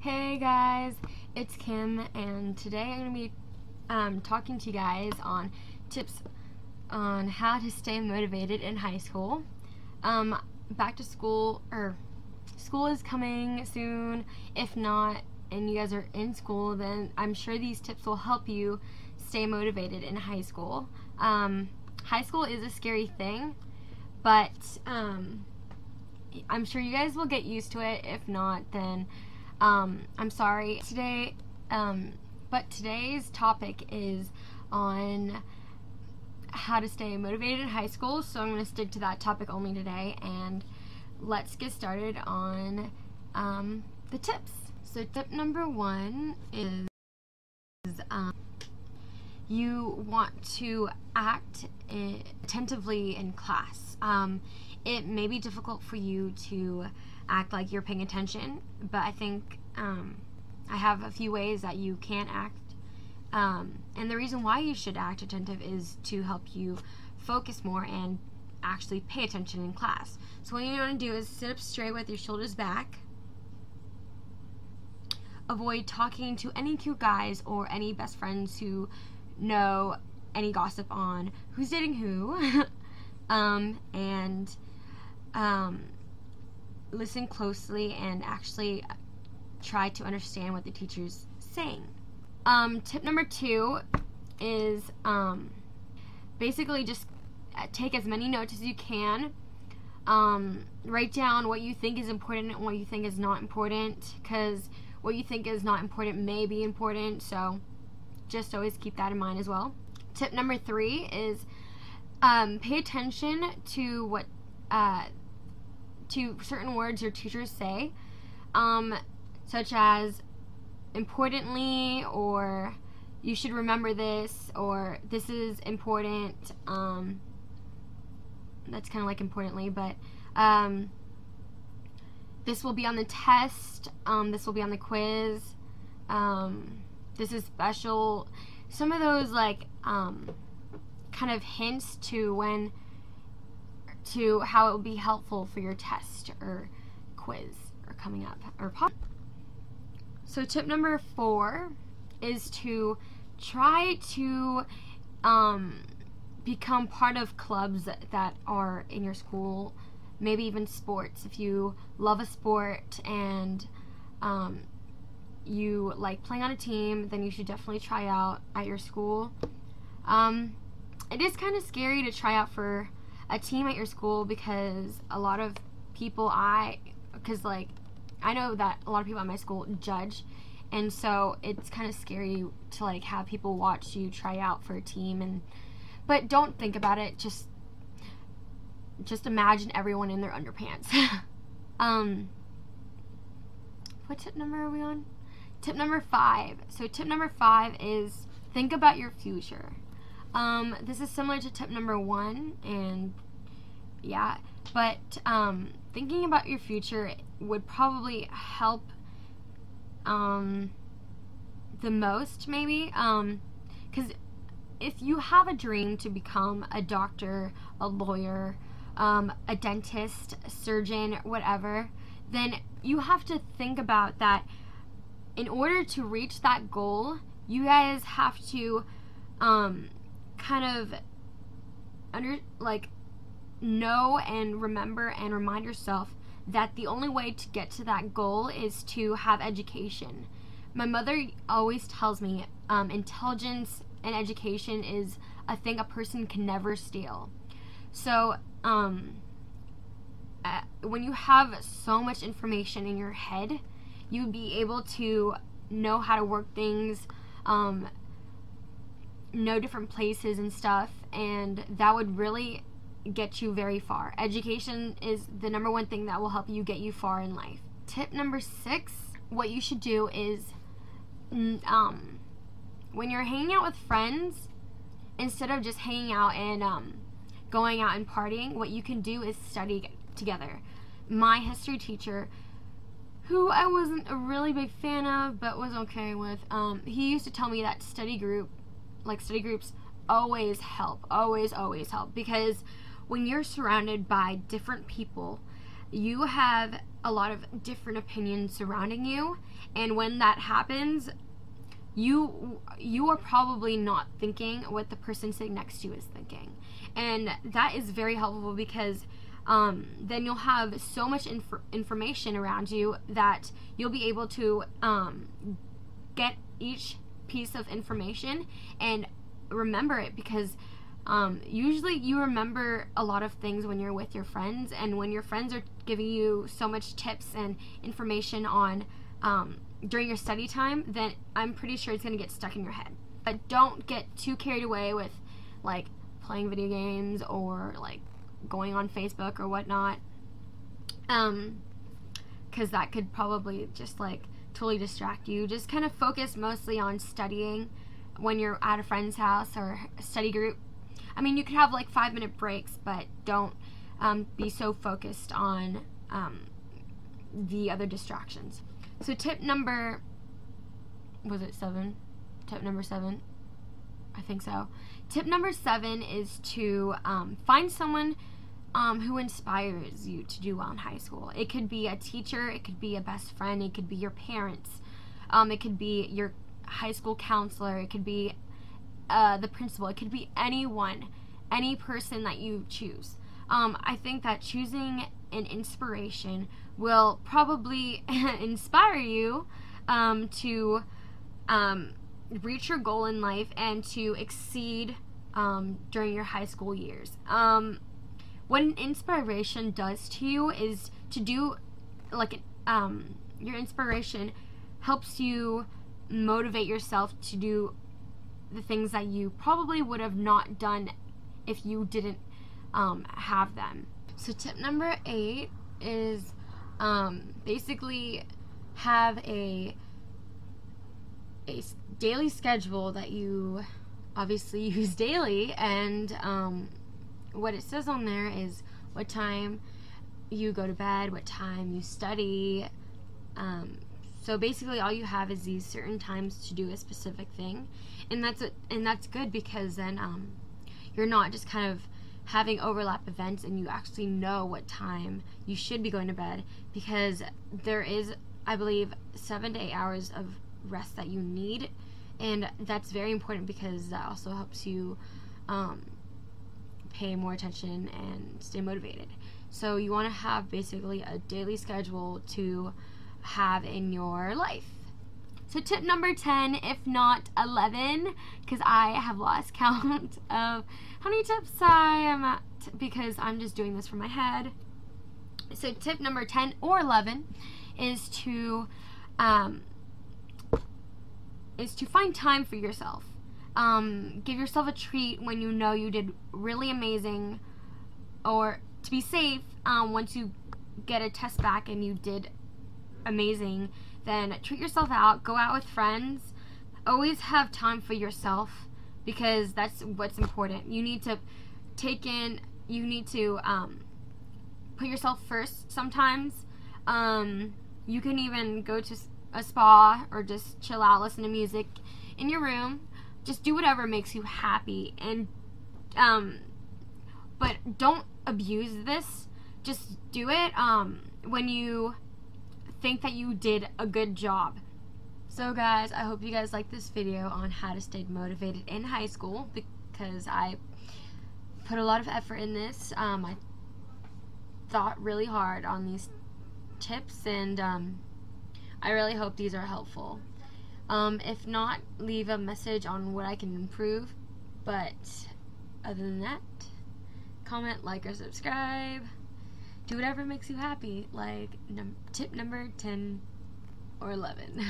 Hey guys, it's Kim, and today I'm going to be talking to you guys on tips on how to stay motivated in high school. Back to school, or school is coming soon. If not, and you guys are in school, then I'm sure these tips will help you stay motivated in high school. High school is a scary thing, but I'm sure you guys will get used to it. If not, then I'm sorry today, but today's topic is on how to stay motivated in high school, so I'm going to stick to that topic only today, and let's get started on the tips. So tip number 1 is you want to act attentively in class. It may be difficult for you to act like you're paying attention, but I think I have a few ways that you can act, and the reason why you should act attentive is to help you focus more and actually pay attention in class. So what you want to do is sit up straight with your shoulders back. Avoid talking to any cute guys or any best friends who know any gossip on who's dating who. And listen closely and actually try to understand what the teacher's saying. Tip number 2 is basically just take as many notes as you can. Write down what you think is important and what you think is not important, because what you think is not important may be important, so just always keep that in mind as well. Tip number 3 is pay attention to what to certain words your teachers say, such as importantly, or you should remember this, or this is important. That's kind of like importantly, but this will be on the test, this will be on the quiz, this is special. Some of those like kind of hints to how it will be helpful for your test or quiz or coming up or pop. So tip number 4 is to try to become part of clubs that are in your school, maybe even sports. If you love a sport and you like playing on a team, then you should definitely try out at your school. It is kind of scary to try out for a team at your school, because a lot of people, I know that a lot of people at my school judge, and so it's kind of scary to like have people watch you try out for a team. But don't think about it, just imagine everyone in their underpants. What tip number are we on? Tip number 5. So tip number 5 is think about your future. This is similar to tip number 1, and yeah, but thinking about your future would probably help the most, maybe, because if you have a dream to become a doctor, a lawyer, a dentist, a surgeon, whatever, then you have to think about that. In order to reach that goal, you guys have to kind of know and remember and remind yourself that the only way to get to that goal is to have education. My mother always tells me intelligence and education is a thing a person can never steal. So when you have so much information in your head, you'd be able to know how to work things, know different places and stuff, and that would really get you very far. Education is the number 1 thing that will help you get you far in life. Tip number 6, what you should do is when you're hanging out with friends, instead of just hanging out and going out and partying, what you can do is study together. My history teacher, who I wasn't a really big fan of but was okay with, he used to tell me that study groups always help, always help, because when you're surrounded by different people you have a lot of different opinions surrounding you, and when that happens, you are probably not thinking what the person sitting next to you is thinking. And that is very helpful, because then you'll have so much information around you that you'll be able to get each piece of information and remember it, because usually you remember a lot of things when you're with your friends, and when your friends are giving you so much tips and information on during your study time, then I'm pretty sure it's going to get stuck in your head. But don't get too carried away with like playing video games or like going on Facebook or whatnot, because that could probably just like totally distract you. Just kind of focus mostly on studying when you're at a friend's house or a study group. I mean, you could have like 5-minute breaks, but don't be so focused on the other distractions. So tip number, was it 7? Tip number 7? I think so. Tip number 7 is to find someone who inspires you to do well in high school. It could be a teacher, it could be a best friend, it could be your parents, it could be your high school counselor, it could be the principal, it could be anyone, any person that you choose. I think that choosing an inspiration will probably inspire you to reach your goal in life and to exceed during your high school years. What an inspiration does to you is to do like your inspiration helps you motivate yourself to do the things that you probably would have not done if you didn't have them. So tip number 8 is basically have a daily schedule that you obviously use daily, and what it says on there is what time you go to bed, what time you study. So basically all you have is these certain times to do a specific thing, and that's good, because then you're not just kind of having overlap events, and you actually know what time you should be going to bed, because there is, I believe, 7 to 8 hours of rest that you need, and that's very important, because that also helps you pay more attention and stay motivated. So you want to have basically a daily schedule to have in your life. So tip number 10, if not 11, because I have lost count of how many tips I am at, because I'm just doing this from my head. So tip number 10 or 11 is to find time for yourself. Give yourself a treat when you know you did really amazing, or to be safe, once you get a test back and you did amazing, then treat yourself out, go out with friends. Always have time for yourself, because that's what's important. You need to put yourself first sometimes. You can even go to a spa or just chill out, listen to music in your room. Just do whatever makes you happy, and but don't abuse this. Just do it when you think that you did a good job. So guys, I hope you guys like this video on how to stay motivated in high school, because I put a lot of effort in this. I thought really hard on these tips, and I really hope these are helpful. If not, leave a message on what I can improve. But other than that, comment, like, or subscribe. Do whatever makes you happy, like tip number 10 or 11.